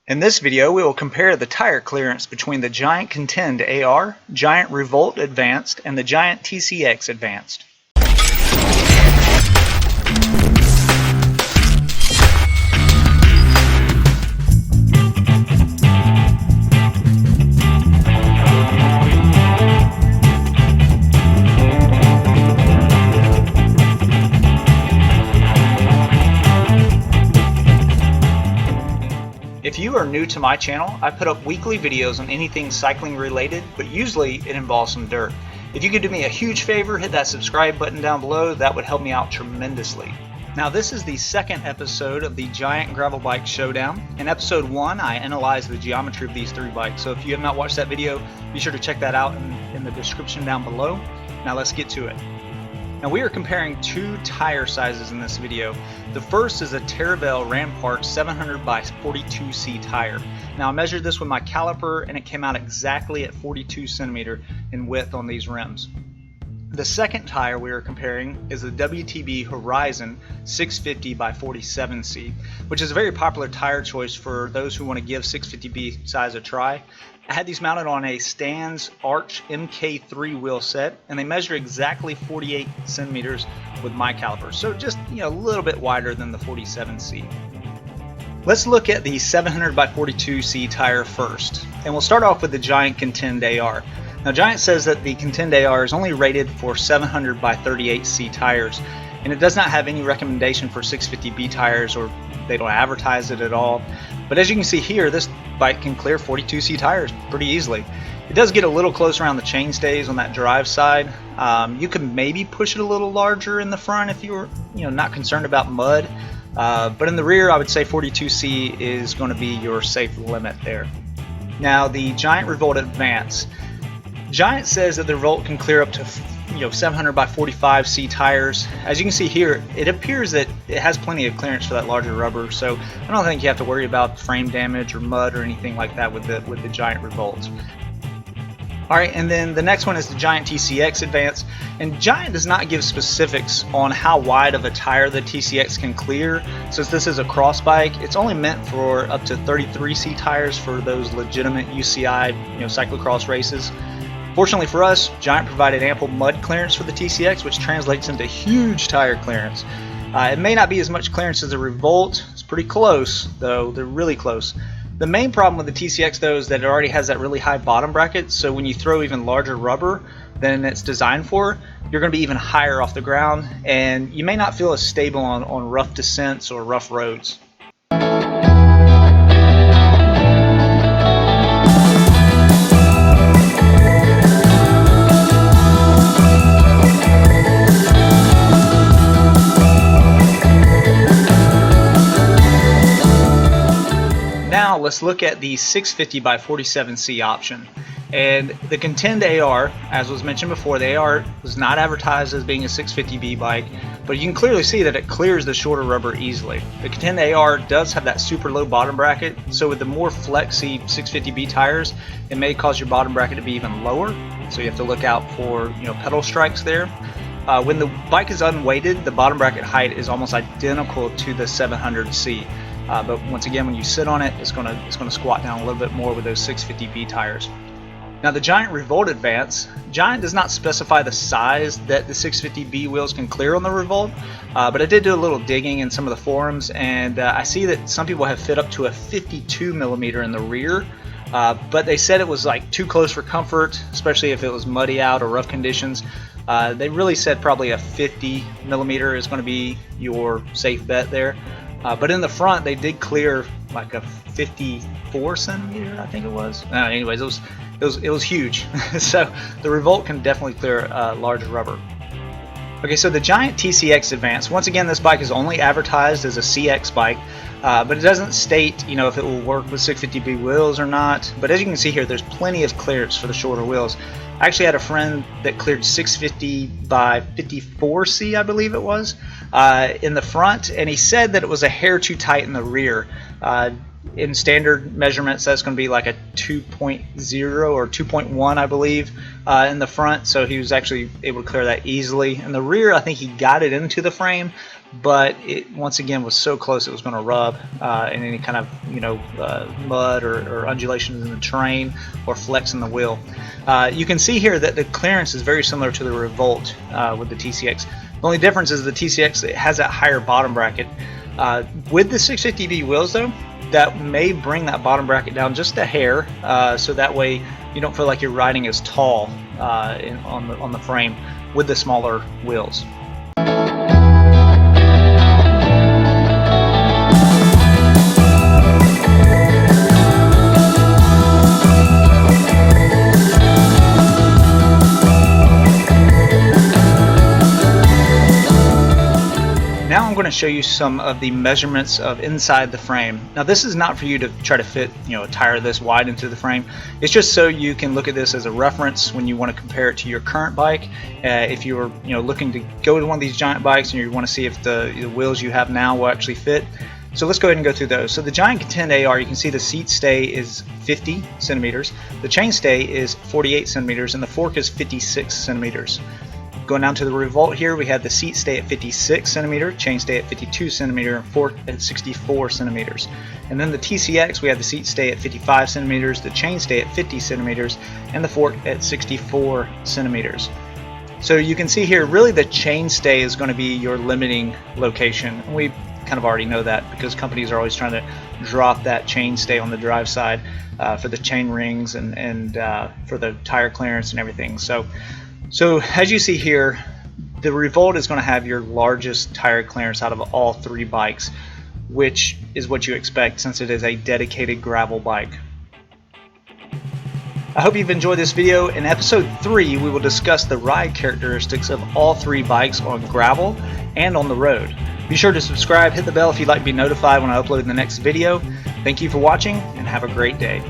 In this video, we will compare the tire clearance between the Giant Contend AR, Giant Revolt Advanced, and the Giant TCX Advanced. If you are new to my channel, I put up weekly videos on anything cycling related, but usually it involves some dirt. If you could do me a huge favor, hit that subscribe button down below, that would help me out tremendously. Now this is the second episode of the Giant Gravel Bike Showdown. In episode 1, I analyzed the geometry of these three bikes, so if you have not watched that video, be sure to check that out in the description down below. Now let's get to it. Now we are comparing two tire sizes in this video. The first is a Teravail Rampart 700 by 42C tire. Now I measured this with my caliper and it came out exactly at 42 centimeter in width on these rims. The second tire we are comparing is the WTB Horizon 650 by 47C, which is a very popular tire choice for those who want to give 650B size a try. I had these mounted on a Stan's Arch MK3 wheel set, and they measure exactly 48 centimeters with my caliper, so just a little bit wider than the 47C. Let's look at the 700 by 42C tire first, and we'll start off with the Giant Contend AR. Now Giant says that the Contend AR is only rated for 700 by 38C tires, and it does not have any recommendation for 650B tires, or they don't advertise it at all. But as you can see here, this bike can clear 42C tires pretty easily. It does get a little close around the chainstays on that drive side. You could maybe push it a little larger in the front if you were not concerned about mud. But in the rear, I would say 42C is going to be your safe limit there. Now the Giant Revolt Advanced. Giant says that the Revolt can clear up to 700 by 45C tires. As you can see here, it appears that it has plenty of clearance for that larger rubber, so I don't think you have to worry about frame damage or mud or anything like that with the Giant Revolt. Alright, and then the next one is the Giant TCX Advanced, and Giant does not give specifics on how wide of a tire the TCX can clear. Since this is a cross bike, it's only meant for up to 33C tires for those legitimate UCI cyclocross races. Fortunately for us, Giant provided ample mud clearance for the TCX, which translates into huge tire clearance. It may not be as much clearance as the Revolt. It's pretty close, though. They're really close. The main problem with the TCX, though, is that it already has that really high bottom bracket, so when you throw even larger rubber than it's designed for, you're going to be even higher off the ground, and you may not feel as stable on rough descents or rough roads. Now let's look at the 650 by 47C option. And the Contend AR, as was mentioned before, the AR was not advertised as being a 650B bike, but you can clearly see that it clears the shorter rubber easily. The Contend AR does have that super low bottom bracket, so with the more flexy 650B tires, it may cause your bottom bracket to be even lower, so you have to look out for pedal strikes there. When the bike is unweighted, the bottom bracket height is almost identical to the 700C. But once again, when you sit on it, it's going to squat down a little bit more with those 650B tires. Now the Giant Revolt Advance, Giant does not specify the size that the 650B wheels can clear on the Revolt, but I did do a little digging in some of the forums, and I see that some people have fit up to a 52 millimeter in the rear, but they said it was like too close for comfort, especially if it was muddy out or rough conditions. They really said probably a 50 millimeter is going to be your safe bet there. But in the front, they did clear like a 54 centimeter, I think it was. Anyways, it was huge. So the Revolt can definitely clear large rubber. Okay, so the Giant TCX Advanced. Once again, this bike is only advertised as a CX bike, but it doesn't state if it will work with 650B wheels or not. But as you can see here, there's plenty of clearance for the shorter wheels. I actually had a friend that cleared 650 by 54C, I believe it was, in the front, and he said that it was a hair too tight in the rear. In standard measurements, that's going to be like a 2.0 or 2.1, I believe, in the front. So he was actually able to clear that easily. In the rear, I think he got it into the frame, but it once again was so close it was going to rub in any kind of mud or undulations in the terrain or flex in the wheel. You can see here that the clearance is very similar to the Revolt with the TCX. The only difference is the TCX, it has that higher bottom bracket. With the 650B wheels though, that may bring that bottom bracket down just a hair, so that way you don't feel like you're riding as tall on the frame with the smaller wheels. Now I'm going to show you some of the measurements of inside the frame. Now this is not for you to try to fit a tire this wide into the frame. It's just so you can look at this as a reference when you want to compare it to your current bike. If you're looking to go to one of these Giant bikes and you want to see if the wheels you have now will actually fit. So let's go ahead and go through those. So the Giant Contend AR, you can see the seat stay is 50 centimeters, the chainstay is 48 centimeters, and the fork is 56 centimeters. Going down to the Revolt here, we have the seat stay at 56 centimeter, chainstay at 52 centimeter, and fork at 64 centimeters. And then the TCX, we have the seat stay at 55 centimeters, the chainstay at 50 centimeters, and the fork at 64 centimeters. So you can see here, really the chainstay is going to be your limiting location. And we kind of already know that because companies are always trying to drop that chainstay on the drive side for the chain rings and for the tire clearance and everything. So as you see here, the Revolt is going to have your largest tire clearance out of all three bikes, which is what you expect since it is a dedicated gravel bike. I hope you've enjoyed this video. In episode 3, we will discuss the ride characteristics of all three bikes on gravel and on the road. Be sure to subscribe, hit the bell if you'd like to be notified when I upload the next video. Thank you for watching and have a great day.